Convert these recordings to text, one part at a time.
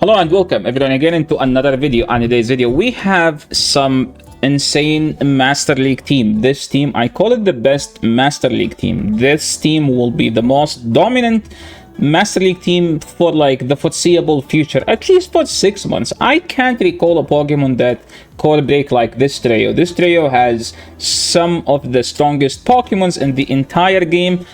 Hello and welcome everyone again into another video. On today's video we have some insane Master League team. This team, I call it the best Master League team. This team will be the most dominant Master League team for like the foreseeable future, at least for 6 months. I can't recall a Pokemon that could break like this trio. This trio has some of the strongest Pokemons in the entire game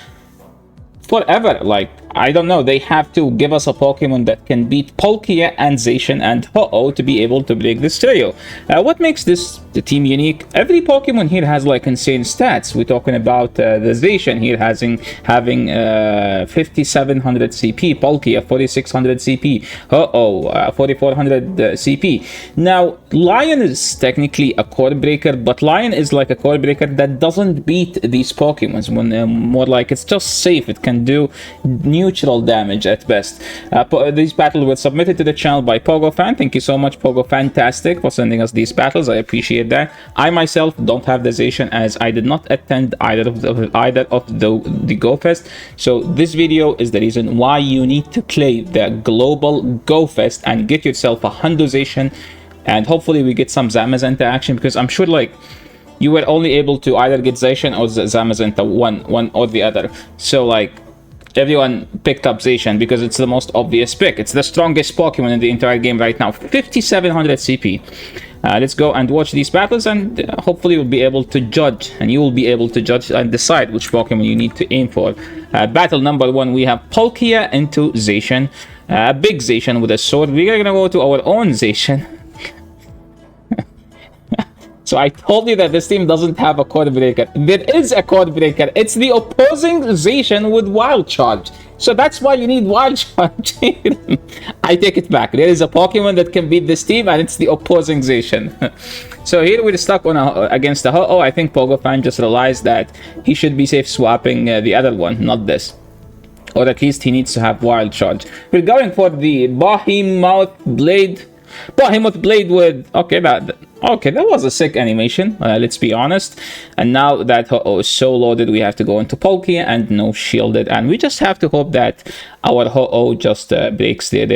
forever. Like, I don't know, they have to give us a Pokemon that can beat Palkia and Zacian and Ho-Oh to be able to break this trio. What makes the team unique? Every Pokemon here has like insane stats. We're talking about the Zacian here having 5700 CP, Palkia 4600 CP, Ho-Oh 4400 CP. Now, Lion is technically a core breaker, but Lion is like a core breaker that doesn't beat these Pokemons. More like it's just safe. It can do neutral damage at best. These battles were submitted to the channel by Pogo Fan. Thank you so much, Pogo Phantastic, for sending us these battles. I appreciate that. I myself don't have the Zacian as I did not attend either of the Go Fest. So this video is the reason why you need to play the global Go Fest and get yourself a Hundo Zacian, and hopefully we get some Zamazenta action, because I'm sure like you were only able to either get Zacian or Zamazenta, one or the other. So like everyone picked up Zacian because it's the most obvious pick. It's the strongest Pokemon in the entire game right now. 5700 CP. Let's go and watch these battles, and hopefully we'll be able to judge, and you will be able to judge and decide which Pokemon you need to aim for. Battle number 1, we have Palkia into Zacian. Big Zacian with a sword. We're gonna go to our own Zacian. So I told you that this team doesn't have a Core Breaker. There is a Core Breaker. It's the opposing Zacian with Wild Charge. So that's why you need Wild Charge. I take it back. There is a Pokemon that can beat this team, and it's the opposing Zacian. So here we're stuck on against the Ho-Oh. I think Pogo Fan just realized that he should be safe swapping the other one, not this. Or at least he needs to have Wild Charge. We're going for the Behemoth Blade. Behemoth Blade with... Okay, that was a sick animation, let's be honest. And now that Ho-Oh is so loaded, we have to go into Palkia and no shielded. And we just have to hope that our Ho-Oh just breaks their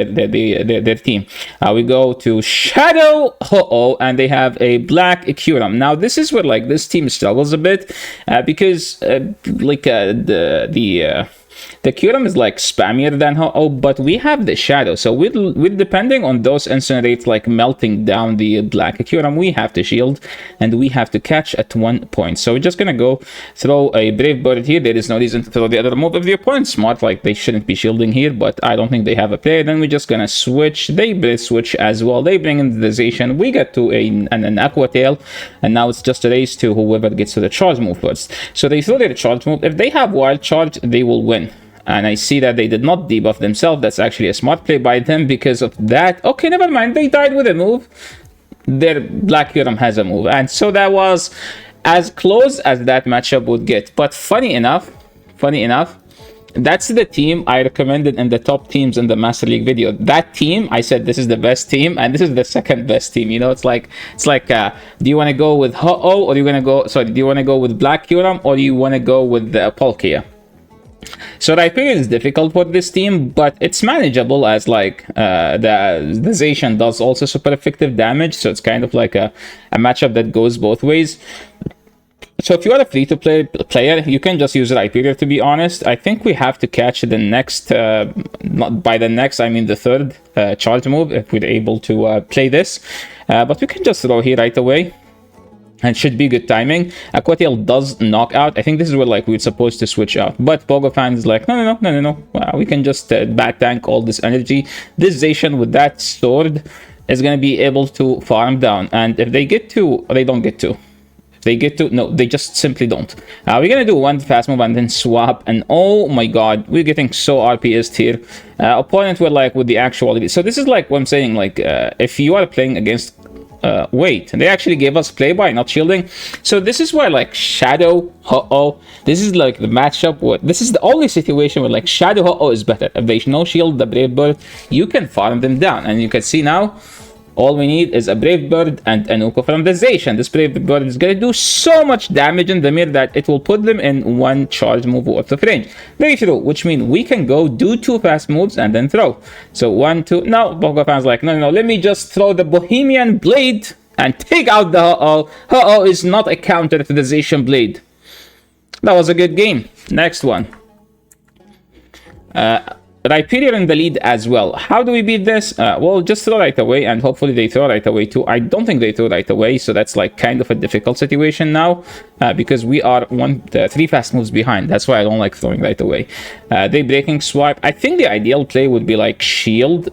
team. We go to Shadow Ho-Oh, and they have a Black Kyurem. Now, this is where like this team struggles a bit, because the Kyurem is like spammier than Ho-Oh, but we have the Shadow. So we're depending on those Incinerates like melting down the Black Kyurem. We have to shield, and we have to catch at 1 point. So we're just gonna go throw a Brave Bird here. There is no reason to throw the other move. If the opponent's smart, like they shouldn't be shielding here, but I don't think they have a play. Then we're just gonna switch. They switch as well. They bring in the Zacian. We get to an Aqua Tail, and now it's just a race to whoever gets to the charge move first. So they throw their charge move. If they have Wild Charge, they will win. And I see that they did not debuff themselves. That's actually a smart play by them because of that. Okay, never mind. They died with a move. Their Black Kyurem has a move. And so that was as close as that matchup would get. But funny enough, that's the team I recommended in the top teams in the Master League video. That team, I said this is the best team, and this is the second best team. You know, it's like do you want to go with Ho-Oh, or do you want to go with Black Kyurem, or do you want to go with Palkia? So I think it's difficult for this team, but it's manageable as like the Zacian does also super effective damage. So it's kind of like a matchup that goes both ways. So if you are a free-to-play player, you can just use Rhyperior, to be honest. I think we have to catch the next, by the next, I mean the third charge move, if we're able to play this. But we can just throw here right away. And should be good timing. Aqua Tail does knock out. I think this is where like we're supposed to switch out. But Pogo Fan is like, no. We can just back tank all this energy. This Zacian with that sword is going to be able to farm down. And if they get to, or they don't get to. If they get to, no, they just simply don't. We're going to do one fast move and then swap. And oh my god, we're getting so RPS'd here. Opponent were like with the actual... So this is like what I'm saying. Like if you are playing against... wait, they actually gave us play by not shielding. So this is where like Shadow Ho-Oh, this is like the matchup where this is the only situation where like Shadow Ho-Oh is better. If they no shield the Brave Bird, you can farm them down, and you can see now All we need is a Brave Bird and a Nuka from the Zacian. This Brave Bird is going to do so much damage in the mirror that it will put them in one charge move worth of range. Very true, which means we can go do 2 fast moves and then throw. So 1, 2. Now, Pogo Fan's like, no, let me just throw the Bohemian Blade and take out the Ho-Oh. Ho-Oh is not a counter to the Zacian Blade. That was a good game. Next one. Rhyperior in the lead as well. How do we beat this? Well, just throw right away, and hopefully they throw right away too. I don't think they throw right away, so that's like kind of a difficult situation now, because we are 3 fast moves behind. That's why I don't like throwing right away. They breaking swipe. I think the ideal play would be like shield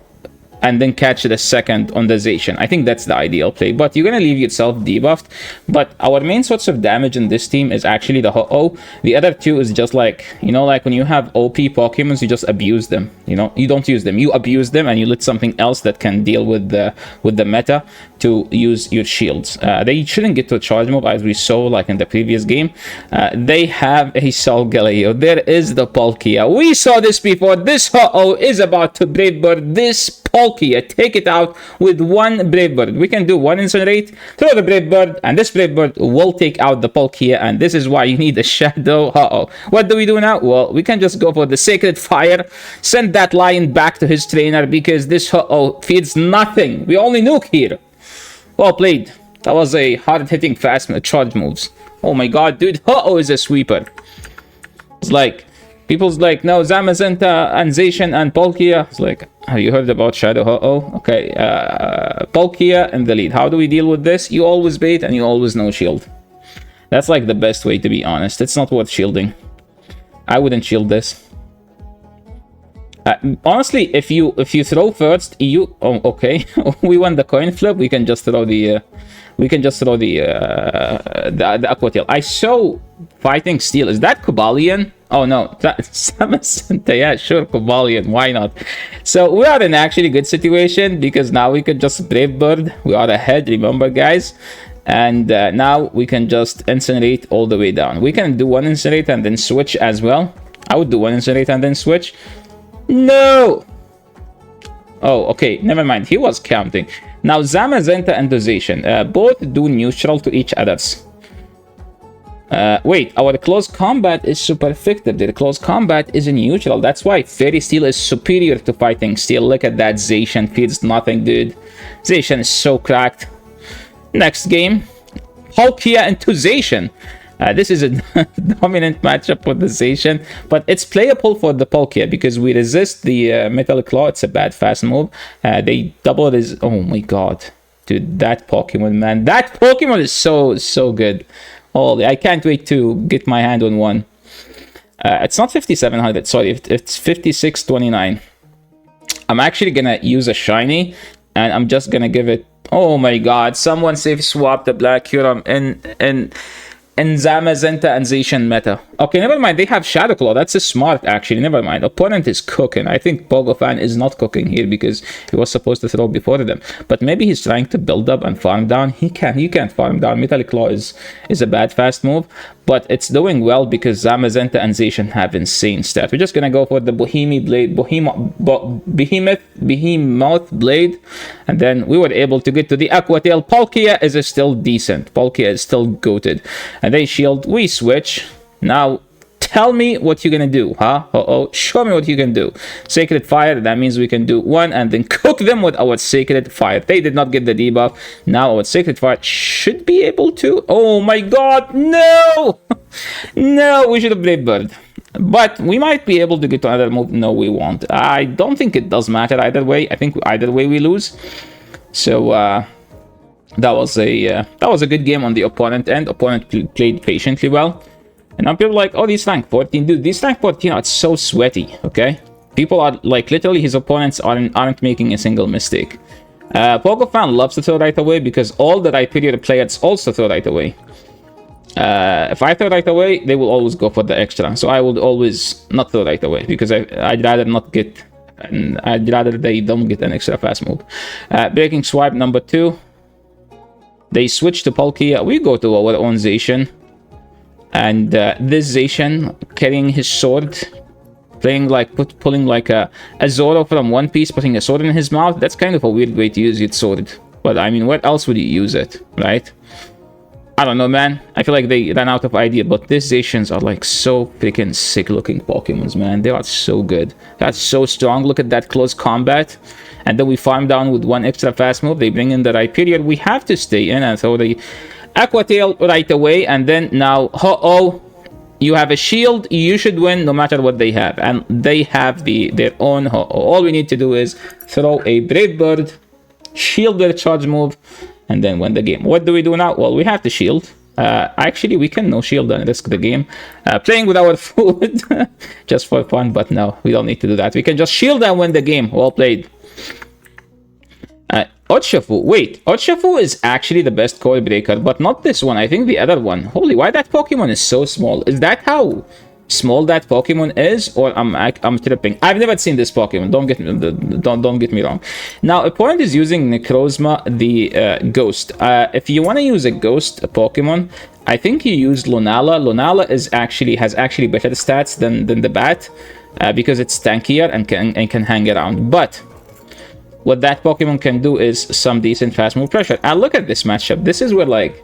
and then catch the second on the Zacian. I think that's the ideal play, but you're gonna leave yourself debuffed. But our main source of damage in this team is actually the Ho-Oh. The other 2 is just like, you know, like when you have OP Pokemons, you just abuse them. You know, you don't use them, you abuse them, and you let something else that can deal with the meta to use your shields. They shouldn't get to a charge move, as we saw like in the previous game. They have a Solgaleo. There is the Palkia. We saw this before. This Ho-Oh is about to Brave Bird this Palkia. Take it out with 1 Brave Bird. We can do 1 Incinerate, throw the Brave Bird, and this Brave Bird will take out the Palkia, and this is why you need a Shadow Ho-Oh. What do we do now? Well, we can just go for the Sacred Fire, send that lion back to his trainer, because this Ho-Oh feeds nothing. We only nuke here. Well played. That was a hard-hitting fast charge moves. Oh my god, dude, Ho-Oh is a sweeper. It's like, people's like, no, Zamazenta and Zacian and Palkia. It's like, have you heard about Shadow Ho-Oh? Okay, Palkia in the lead. How do we deal with this? You always bait and you always no shield. That's like the best way, to be honest. It's not worth shielding. I wouldn't shield this. Honestly, if you throw first, you okay. We won the coin flip. We can just throw the Aqua Tail. I saw Fighting Steel. Is that Cobalion? Oh no, that's Samantha. Yeah, sure, Cobalion. Why not? So we are in actually good situation, because now we can just Brave Bird. We are ahead, remember, guys. And now we can just Incinerate all the way down. We can do 1 Incinerate and then switch as well. I would do 1 Incinerate and then switch. No! Oh, okay, never mind. He was counting. Now, Zamazenta and Zacian, both do neutral to each others. Wait, our close combat is super effective. Their close combat is in neutral. That's why Fairy Steel is superior to Fighting Steel. Look at that, Zacian feeds nothing, dude. Zacian is so cracked. Next game, Palkia into Zacian. This is a dominant matchup for the Zacian, but it's playable for the Palkia because we resist the Metal Claw. It's a bad fast move. They double his... Oh my god. Dude, that Pokemon, man. That Pokemon is so good. Holy, I can't wait to get my hand on one. It's not 5700, sorry. It's 5629. I'm actually gonna use a shiny, and I'm just gonna give it... Oh my god, someone safe swap the Black Kyurem in Zamazenta and Zacian meta. Okay, never mind. They have Shadow Claw. That's a smart, actually. Never mind. Opponent is cooking. I think Pogo Fan is not cooking here because he was supposed to throw before them. But maybe he's trying to build up and farm down. He can't farm down. Metallic Claw is a bad fast move. But it's doing well because Zamazenta and Zacian have insane stats. We're just gonna go for the Behemoth Blade. And then we were able to get to the Aqua Tail. Palkia is still decent. Palkia is still goated. And they shield. We switch. Now, tell me what you're gonna do, huh? Show me what you can do. Sacred Fire, that means we can do one and then cook them with our Sacred Fire. They did not get the debuff. Now our Sacred Fire should be able to... Oh my god, no! No, we should have Brave Bird. But we might be able to get to another move. No, we won't. I don't think it does matter either way. I think either way we lose. So, that was a good game on the opponent end. Opponent played patiently well. And now people are like, oh, these rank 14. Dude, these rank 14 are so sweaty, okay? People are, like, literally his opponents aren't making a single mistake. Pogo Fan loves to throw right away because all the Rhyperior players also throw right away. If I throw right away, they will always go for the extra. So I would always not throw right away because I'd rather not get... And I'd rather they don't get an extra fast move. Breaking Swipe number 2. They switch to Palkia. We go to our own Zacian. And this Zacian carrying his sword, playing like pulling like a Zoro from One Piece, putting a sword in his mouth. That's kind of a weird way to use your sword. But I mean, what else would you use it, right? I don't know, man. I feel like they ran out of idea, but these Zacians are like so freaking sick looking Pokemons, man. They are so good. That's so strong. Look at that close combat. And then we farm down with one extra fast move. They bring in the Rhyperior. We have to stay in and throw the Aqua Tail right away. And then now, you have a shield. You should win no matter what they have. And they have their own All we need to do is throw a Brave Bird, shield their charge move, and then win the game. What do we do now? Well, we have to shield. Actually, we can no shield and risk the game. Playing with our food just for fun, but no, we don't need to do that. We can just shield and win the game. Well played. Urshifu. Wait, Urshifu is actually the best Core Breaker, but not this one. I think the other one. Holy, why that Pokemon is so small? Is that how small that Pokemon is, or I'm tripping? I've never seen this Pokemon. Don't get me wrong. Now, opponent is using Necrozma, the Ghost. If you want to use a Ghost Pokemon, I think you use Lunala. Lunala has actually better stats than the Bat, because it's tankier and can hang around. But what that Pokemon can do is some decent fast move pressure. And look at this matchup. This is where like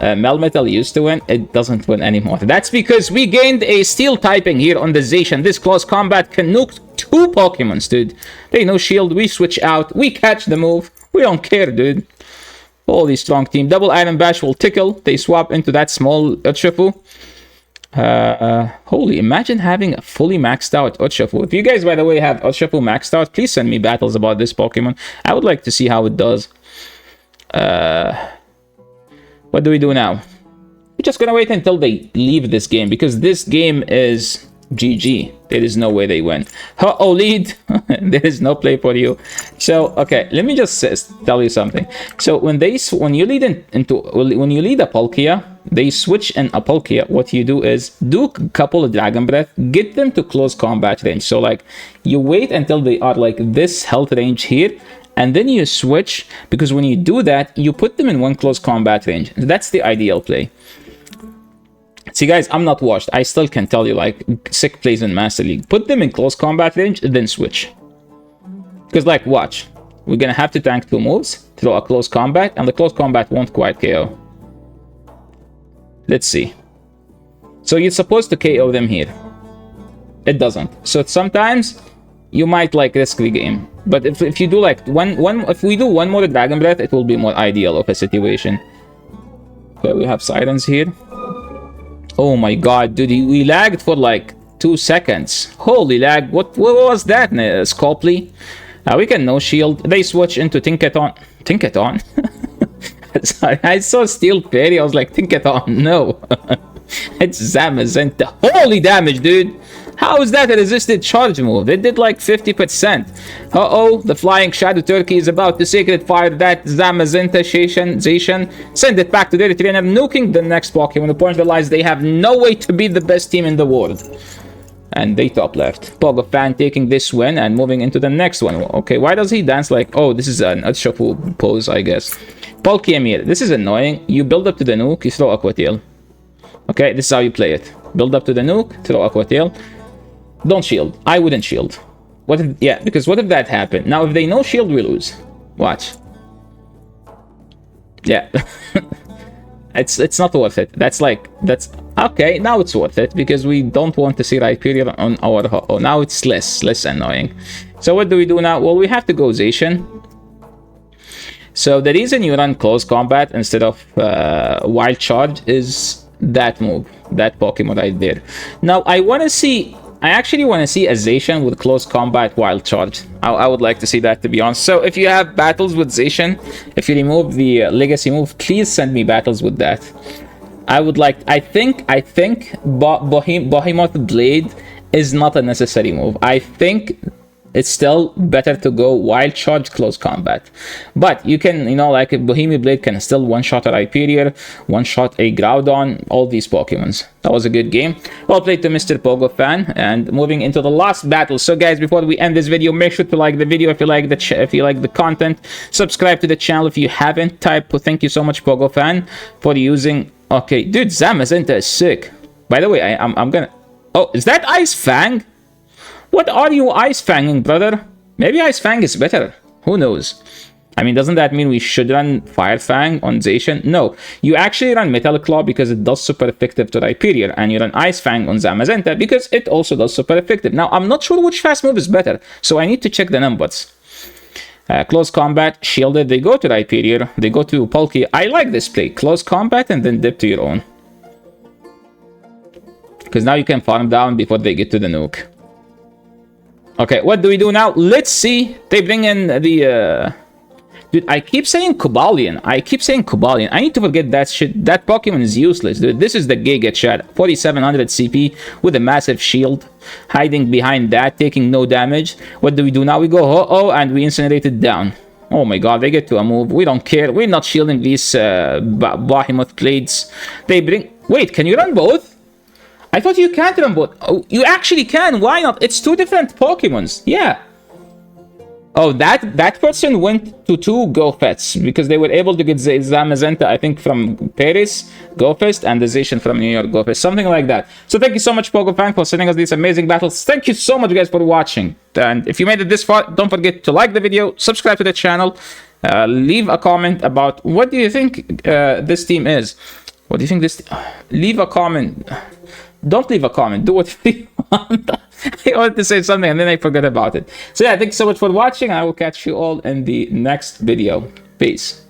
Melmetal used to win. It doesn't win anymore. That's because we gained a steel typing here on the Zacian. This close combat can nuke 2 Pokemons, dude. They no shield. We switch out. We catch the move. We don't care, dude. Holy strong team. Double Iron Bash will tickle. They swap into that small Urshifu. Holy, imagine having a fully maxed out Urshifu. If you guys, by the way, have Urshifu maxed out, please send me battles about this Pokemon. I would like to see how it does. What do we do now? We're just gonna wait until they leave this game, because this game is GG. There is no way they win. Lead. There is no play for you. So okay, let me just tell you something. So when you lead when you lead a Palkia, they switch in a Palkia. What you do is do a couple of Dragon Breath, get them to close combat range. So like you wait until they are like this health range here, and then you switch, because when you do that, you put them in one close combat range. That's the ideal play. See guys, I'm not washed. I still can tell you like sick plays in Master League. Put them in close combat range, then switch. Because like, watch. We're gonna have to tank 2 moves, throw a close combat, and the close combat won't quite KO. Let's see. So you're supposed to KO them here. It doesn't. So sometimes you might like risk the game. But if you do like if we do one more Dragon Breath, it will be more ideal of a situation. Okay, we have Sirens here. Oh my god, dude, we lagged for like 2 seconds. Holy lag. What was that, Scopley? We can no shield. They switch into Tinkaton. Tinkaton? I saw Steel Fairy. I was like, Tinkaton. No. It's Zamazenta. Holy damage, dude. How is that a resisted charge move? It did like 50%. The Flying Shadow Turkey is about to Sacred Fire that Zamazenta Zacian. Send it back to their trainer, nuking the next Pokemon. The point realize they have no way to beat the best team in the world. And they top left. Pogo Fan taking this win and moving into the next one. Okay, why does he dance like... Oh, this is an Urshifu pose, I guess. Palkiamir, this is annoying. You build up to the nuke, you throw Aqua Tail. Okay, this is how you play it. Build up to the nuke, throw Aqua Tail. Don't shield. I wouldn't shield. What if... Yeah, because what if that happened? Now, if they no shield, we lose. Watch. Yeah. It's not worth it. That's okay. Now it's worth it because we don't want to see Rhyperior on our now it's less annoying. So what do we do now? Well, we have to go Zacian. So the reason you run close combat instead of wild charge is that move, that Pokemon right there. Now I actually want to see a Zacian with close combat wild charge. I would like to see that, to be honest. So if you have battles with Zacian, if you remove the legacy move, please send me battles with that. I would like... I think Behemoth Blade is not a necessary move. I think it's still better to go wild charge close combat. But you can, you know, like Bohemian Blade can still one-shot a Rhyperior, one-shot a Groudon, all these Pokemons. That was a good game. Well played to Mr. Pogo Fan. And moving into the last battle. So guys, before we end this video, make sure to like the video if you like the content. Subscribe to the channel if you haven't. Thank you so much, Pogo Fan, for using... Okay, dude, Zamazenta is sick. By the way, I'm gonna... Oh, is that Ice Fang? What are you Ice Fanging, brother? Maybe Ice Fang is better. Who knows? I mean, doesn't that mean we should run Fire Fang on Zacian? No, you actually run Metallic Claw because it does super effective to Rhyperior, and you run Ice Fang on Zamazenta because it also does super effective. Now, I'm not sure which fast move is better, so I need to check the numbers. Close Combat, Shielded, they go to Rhyperior, they go to Palkia. I like this play, Close Combat and then dip to your own. Because now you can farm down before they get to the nuke. Okay, what do we do now? Let's see. They bring in the... Dude, I keep saying Cobalion. I need to forget that shit. That Pokemon is useless, dude. This is the Giga Chat. 4700 CP with a massive shield. Hiding behind that, taking no damage. What do we do now? We go ho-oh and we incinerate it down. Oh my god, they get to a move. We don't care. We're not shielding these Behemoth Blades. They bring... Wait, can you run both? I thought you can't run both. Oh, you actually can. Why not? It's two different Pokemons. Yeah. Oh, that person went to two Go-Fests because they were able to get Zamazenta, I think, from Paris Go-Fest and the Zacian from New York Go-Fest, something like that. So thank you so much, Pogo Fan, for sending us these amazing battles. Thank you so much, guys, for watching. And if you made it this far, don't forget to like the video, subscribe to the channel, leave a comment about what do you think this team is. What do you think this... Leave a comment. Don't leave a comment. Do what you want. I wanted to say something and then I forgot about it. So yeah, thank you so much for watching. I will catch you all in the next video. Peace.